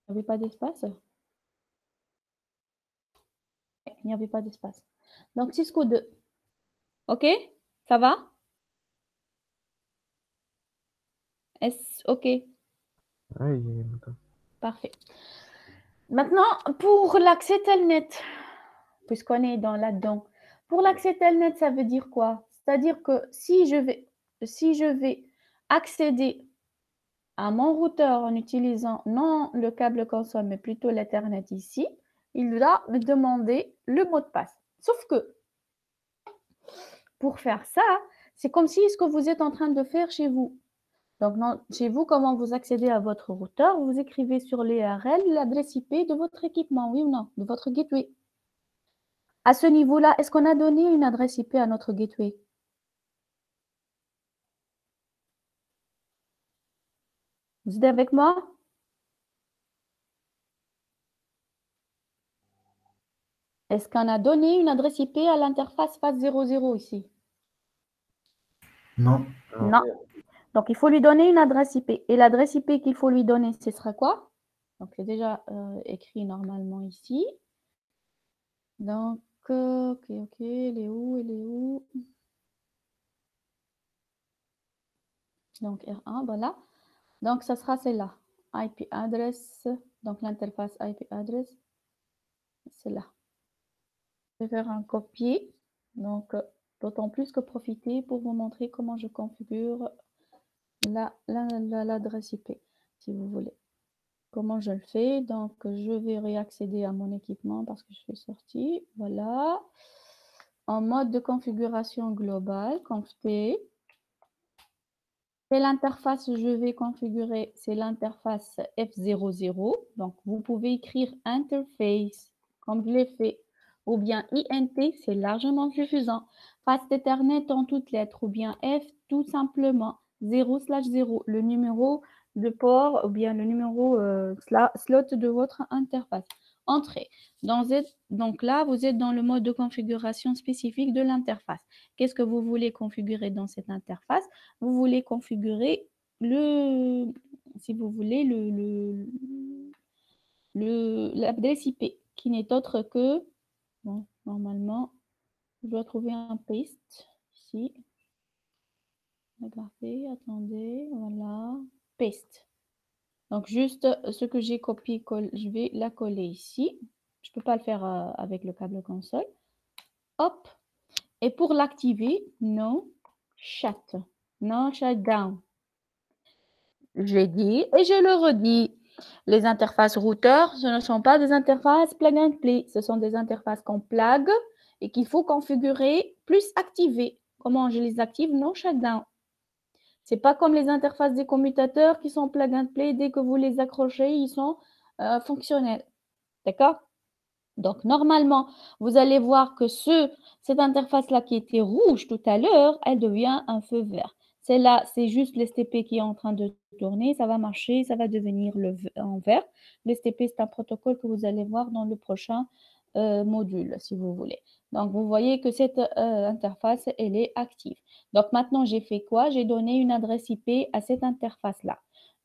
Il n'y avait pas d'espace? Il n'y avait pas d'espace. Donc, Cisco 2. OK? Ça va? Est-ce OK? Oui. Parfait. Maintenant, pour l'accès Telnet, puisqu'on est là-dedans, pour l'accès Telnet, ça veut dire quoi? C'est-à-dire que si je vais accéder à mon routeur en utilisant non le câble console, mais plutôt l'Ethernet ici, il va me demander le mot de passe. Sauf que pour faire ça, c'est comme si ce que vous êtes en train de faire chez vous. Donc, chez vous, comment vous accédez à votre routeur? Vous écrivez sur l'URL l'adresse IP de votre équipement, oui ou non, de votre gateway. À ce niveau-là, est-ce qu'on a donné une adresse IP à notre gateway? Vous êtes avec moi? Est-ce qu'on a donné une adresse IP à l'interface phase 00 ici? Non. Non. Donc, il faut lui donner une adresse IP. Et l'adresse IP qu'il faut lui donner, ce sera quoi? Donc, c'est déjà écrit normalement ici. Donc, ok, elle est où? Donc, R1, voilà. Donc, ça sera celle-là. IP address. Donc, l'interface IP address, c'est là. Je vais faire un copier. Donc, d'autant plus que profiter pour vous montrer comment je configure l'adresse IP. si vous voulez. Comment je le fais? Donc, je vais réaccéder à mon équipement parce que je suis sortie. Voilà. En mode de configuration globale, conf-p. C'est l'interface que je vais configurer, c'est l'interface F00. Donc, vous pouvez écrire interface, comme je l'ai fait. Ou bien INT, c'est largement suffisant. Face Ethernet en toutes lettres, ou bien F, tout simplement. 0/0, le numéro de port, ou bien le numéro slot de votre interface. Entrée. Donc là, vous êtes dans le mode de configuration spécifique de l'interface. Qu'est-ce que vous voulez configurer dans cette interface? Vous voulez configurer si vous voulez, l'adresse IP, qui n'est autre que, bon, normalement, je dois trouver un paste ici. Regardez, attendez, voilà, paste. Donc, juste ce que j'ai copié, je vais la coller ici. Je ne peux pas le faire avec le câble console. Hop. Et pour l'activer, no shutdown. J'ai dit et je le redis. Les interfaces routeurs, ce ne sont pas des interfaces plug and play. Ce sont des interfaces qu'on plug et qu'il faut configurer plus activer. Comment je les active? No shutdown. Ce n'est pas comme les interfaces des commutateurs qui sont plug and play. Dès que vous les accrochez, ils sont fonctionnels. D'accord? Donc, normalement, vous allez voir que cette interface-là qui était rouge tout à l'heure, elle devient un feu vert. Celle-là, c'est juste l'STP qui est en train de tourner. Ça va marcher, ça va devenir en vert. L'STP, c'est un protocole que vous allez voir dans le prochain module, si vous voulez. Donc, vous voyez que cette interface, elle est active. Donc, maintenant, j'ai fait quoi? J'ai donné une adresse IP à cette interface-là.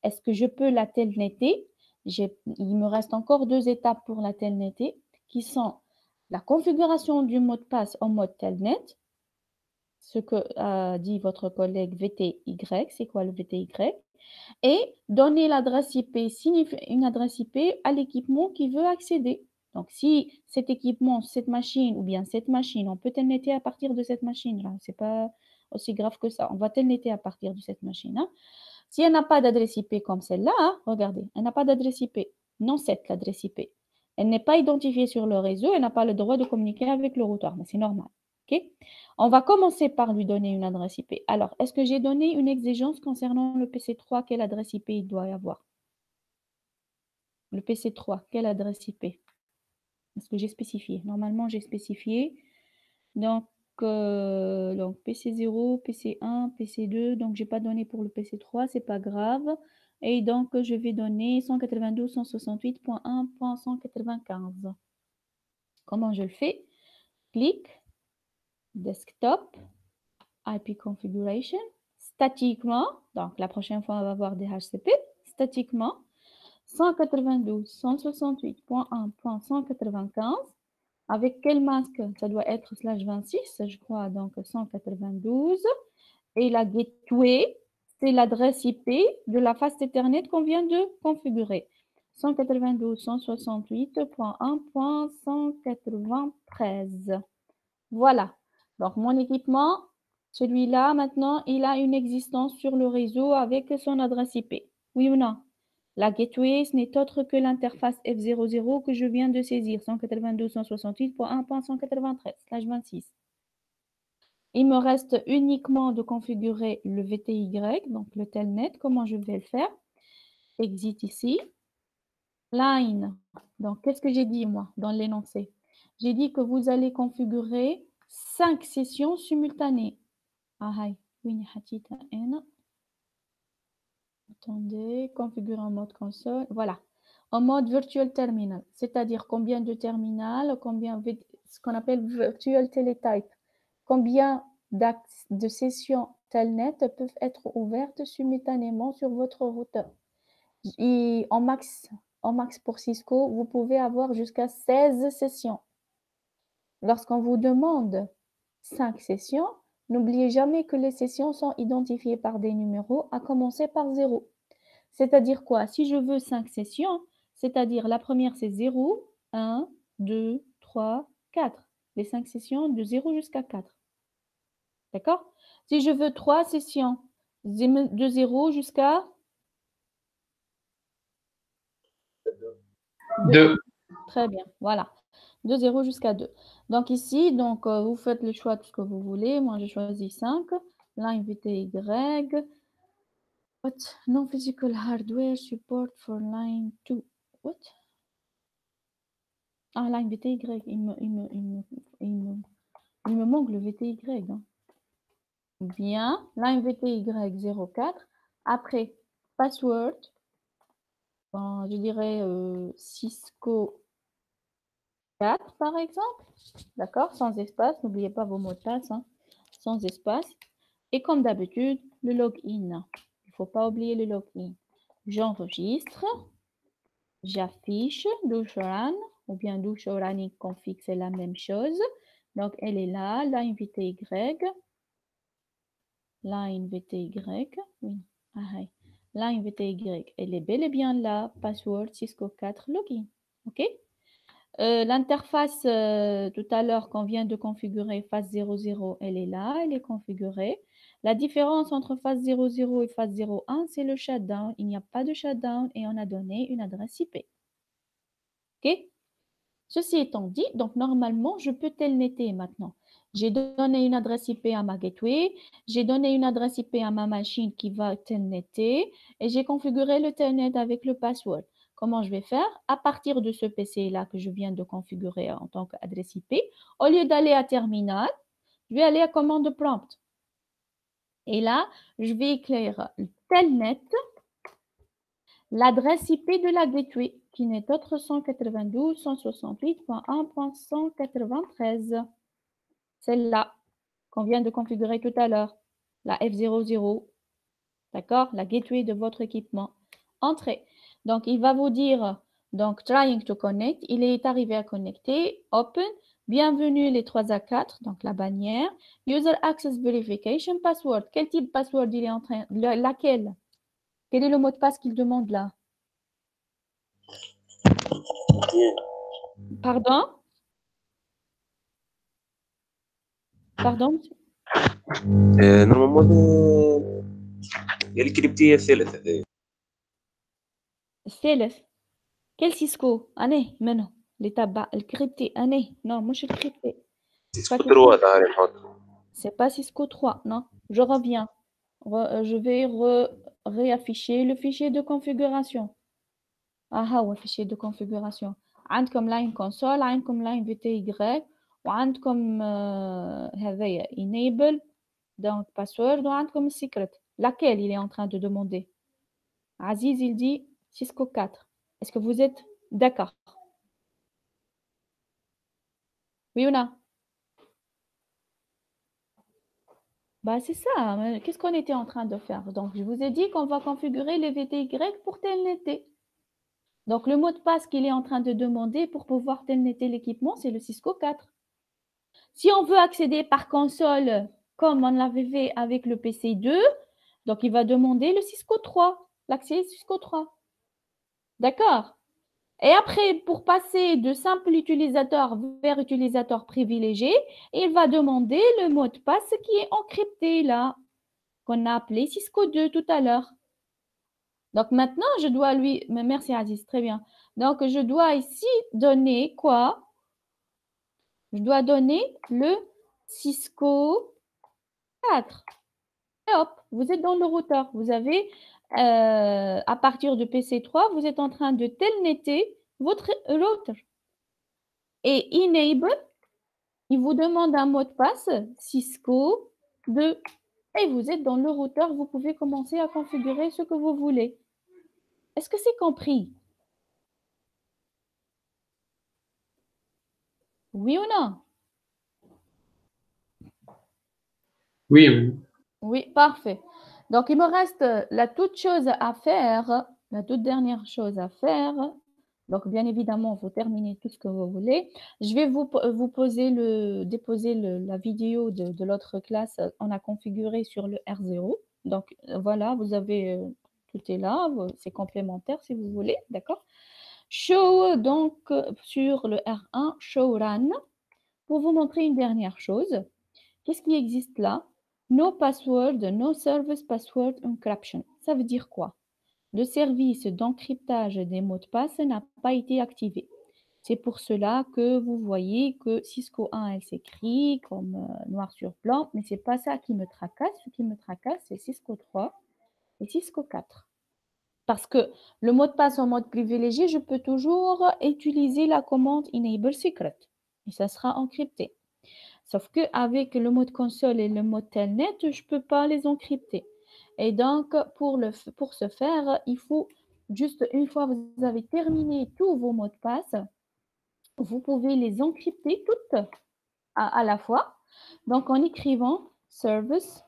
Est-ce que je peux la telnetter? Il me reste encore 2 étapes pour la telnetter, qui sont la configuration du mot de passe en mode telnet, ce que a dit votre collègue VTY, c'est quoi le VTY, et donner l'adresse IP, une adresse IP à l'équipement qui veut accéder. Donc, si cet équipement, cette machine, ou bien cette machine, on peut telnetter à partir de cette machine-là, ce n'est pas aussi grave que ça, on va telnetter à partir de cette machine. Hein. Si elle n'a pas d'adresse IP comme celle-là, hein, regardez, elle n'a pas d'adresse IP, non c'est l'adresse IP. Elle n'est pas identifiée sur le réseau, elle n'a pas le droit de communiquer avec le routeur, mais c'est normal. Okay? On va commencer par lui donner une adresse IP. Alors, est-ce que j'ai donné une exigence concernant le PC3? Quelle adresse IP il doit y avoir? Le PC3, quelle adresse IP? Est-ce que j'ai spécifié? Normalement, j'ai spécifié. Donc PC0, PC1, PC2. Donc, je n'ai pas donné pour le PC3, ce n'est pas grave. Et donc, je vais donner 192.168.1.195. Comment je le fais? Clic, desktop, IP configuration, statiquement, donc la prochaine fois, on va voir des HCP, statiquement, 192.168.1.195. Avec quel masque? Ça doit être /26, je crois, donc 192. Et la gateway, c'est l'adresse IP de la face Ethernet qu'on vient de configurer. 192.168.1.193. Voilà. Donc, mon équipement, celui-là, maintenant, il a une existence sur le réseau avec son adresse IP. Oui ou non? La gateway, ce n'est autre que l'interface F00 que je viens de saisir, 192.168.1.193/26. Il me reste uniquement de configurer le VTY, donc le telnet. Comment je vais le faire? Exit ici. Line. Donc, qu'est-ce que j'ai dit, moi, dans l'énoncé? J'ai dit que vous allez configurer 5 sessions simultanées. Attendez, configurer en mode console. Voilà. En mode virtual terminal, c'est-à-dire combien de terminal, ce qu'on appelle virtual teletype. Combien de sessions telnet peuvent être ouvertes simultanément sur votre routeur. Et en max pour Cisco, vous pouvez avoir jusqu'à 16 sessions. Lorsqu'on vous demande 5 sessions, n'oubliez jamais que les sessions sont identifiées par des numéros, à commencer par 0. C'est-à-dire quoi? Si je veux 5 sessions, c'est-à-dire la première c'est 0, 1, 2, 3, 4. Les 5 sessions de 0 jusqu'à 4. D'accord? Si je veux 3 sessions, de 0 jusqu'à 2. Très bien, voilà. De 0 jusqu'à 2. Donc ici, donc, vous faites le choix de ce que vous voulez. Moi, j'ai choisi 5. Line VTY. What? Non-physical hardware support for line 2. What? Ah, line VTY. Il me manque le VTY. Hein. Bien. Line VTY 04. Après, password. Bon, je dirais Cisco 4, par exemple. D'accord? Sans espace. N'oubliez pas vos mots de passe. Hein. Sans espace. Et comme d'habitude, le login. Il ne faut pas oublier le login. J'enregistre. J'affiche Doucheran ou bien Doucherani config, c'est la même chose. Donc, elle est là, line VTY. Line VTY. Oui. Ah, line VTY, elle est bel et bien là. Password Cisco 4 login. OK? L'interface, tout à l'heure qu'on vient de configurer, phase 00, elle est là, elle est configurée. La différence entre phase 00 et phase 01, c'est le shutdown. Il n'y a pas de shutdown et on a donné une adresse IP. OK? Ceci étant dit, donc normalement, je peux telnetter maintenant. J'ai donné une adresse IP à ma gateway, j'ai donné une adresse IP à ma machine qui va telnetter et j'ai configuré le telnet avec le password. Comment je vais faire? À partir de ce PC-là que je viens de configurer en tant qu'adresse IP, au lieu d'aller à terminal, je vais aller à commande prompt. Et là, je vais écrire telnet, l'adresse IP de la gateway, qui n'est autre 192.168.1.193. Celle-là qu'on vient de configurer tout à l'heure, la F00. D'accord? La gateway de votre équipement. Entrée. Donc, il va vous dire, donc, trying to connect. Il est arrivé à connecter. Open. Bienvenue les 3 à 4, donc la bannière. User access verification password. Quel type de password il est en train, laquelle? Quel est le mot de passe qu'il demande là? Pardon? Pardon? نورمالمون هي الكريبتيه الثالث هذايا الثالث. Quel Cisco? أنهي منهم؟ اللي تبع الكريبتي أنهي؟ Non, مش الكريبتي. سيسكو 3 تعالي نحط C'est pas Cisco 3, non. Je reviens. Je vais réafficher le fichier de configuration. Ah, ouais, fichier de configuration. عندكم line console, عندكم line VTY, وعندكم هذايا enable, donc password, وعندكم secret. Laquelle il est en train de demander? Aziz, il dit Cisco 4. Est-ce que vous êtes d'accord? Oui ou non? Bah, c'est ça. Qu'est-ce qu'on était en train de faire? Donc, je vous ai dit qu'on va configurer les VTY pour telnetter. Donc, le mot de passe qu'il est en train de demander pour pouvoir telnetter l'équipement, c'est le Cisco 4. Si on veut accéder par console, comme on l'avait fait avec le PC 2, donc il va demander le Cisco 3, l'accès Cisco 3. D'accord? Et après, pour passer de simple utilisateur vers utilisateur privilégié, il va demander le mot de passe qui est encrypté là, qu'on a appelé Cisco 2 tout à l'heure. Donc maintenant, je dois lui... Merci Aziz, très bien. Donc, je dois ici donner quoi? Je dois donner le Cisco 4. Et hop, vous êtes dans le routeur. Vous avez, à partir de PC3, vous êtes en train de telnetter votre routeur. Et enable, il vous demande un mot de passe Cisco 2. Et vous êtes dans le routeur, vous pouvez commencer à configurer ce que vous voulez. Est-ce que c'est compris? Oui ou non? Oui, oui. Oui, parfait. Donc, il me reste la toute chose à faire, la toute dernière chose à faire. Donc, bien évidemment, vous terminez tout ce que vous voulez. Je vais vous déposer la vidéo de l'autre classe. On a configuré sur le R0. Donc, voilà, vous avez, tout est là. C'est complémentaire si vous voulez, d'accord? Show, donc, sur le R1, show run. Pour vous montrer une dernière chose. Qu'est-ce qui existe là? No password, no service password encryption. Ça veut dire quoi? le service d'encryptage des mots de passe n'a pas été activé. C'est pour cela que vous voyez que Cisco 1, elle s'écrit comme noir sur blanc, mais ce n'est pas ça qui me tracasse. Ce qui me tracasse, c'est Cisco 3 et Cisco 4. Parce que le mot de passe en mode privilégié, je peux toujours utiliser la commande Enable Secret et ça sera encrypté. Sauf qu'avec le mode console et le mode telnet, je ne peux pas les encrypter. Et donc, pour ce faire, il faut juste une fois que vous avez terminé tous vos mots de passe, vous pouvez les encrypter toutes à la fois. Donc, en écrivant service,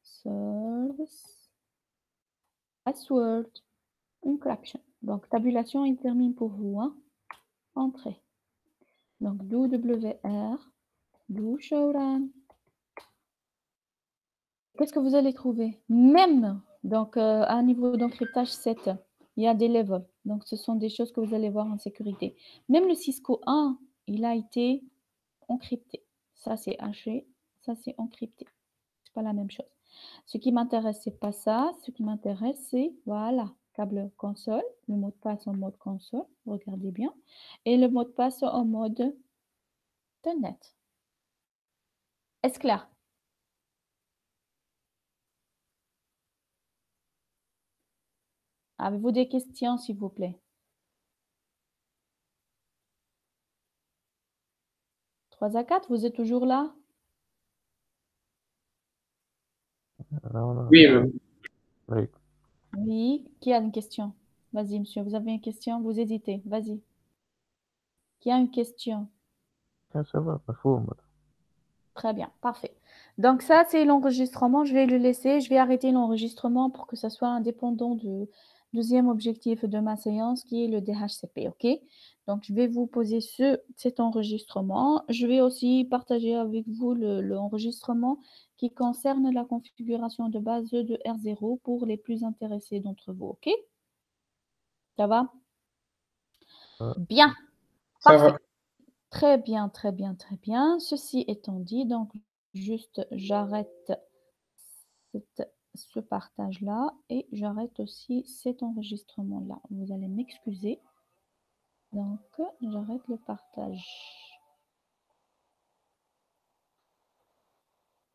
service, password, encryption. Donc, tabulation, il termine pour vous. Hein. Entrée. Donc, WR, do showrun. Qu'est-ce que vous allez trouver? Même donc, à un niveau d'encryptage 7, il y a des levels. Donc, ce sont des choses que vous allez voir en sécurité. Même le Cisco 1, il a été encrypté. Ça, c'est haché. Ça, c'est encrypté. Ce n'est pas la même chose. Ce qui m'intéresse, ce n'est pas ça. Ce qui m'intéresse, c'est, voilà, câble console, le mot de passe en mode console. Regardez bien. Et le mot de passe en mode telnet. Est-ce clair? Avez-vous des questions, s'il vous plaît? 3 à 4, vous êtes toujours là? Oui, Oui. Oui. Qui a une question? Vas-y, monsieur, vous avez une question? Vous hésitez. Vas-y. Qui a une question? Ça va, مفهوم. Très bien, parfait. Donc ça, c'est l'enregistrement. Je vais le laisser. Je vais arrêter l'enregistrement pour que ça soit indépendant du deuxième objectif de ma séance qui est le DHCP. OK? Donc, je vais vous poser cet enregistrement. Je vais aussi partager avec vous l'enregistrement qui concerne la configuration de base de R0 pour les plus intéressés d'entre vous. OK? Ça va? Bien. ça Parfait. va. Très bien, très bien, très bien. Ceci étant dit, donc juste j'arrête ce partage-là et j'arrête aussi cet enregistrement-là. Vous allez m'excuser. Donc, j'arrête le partage.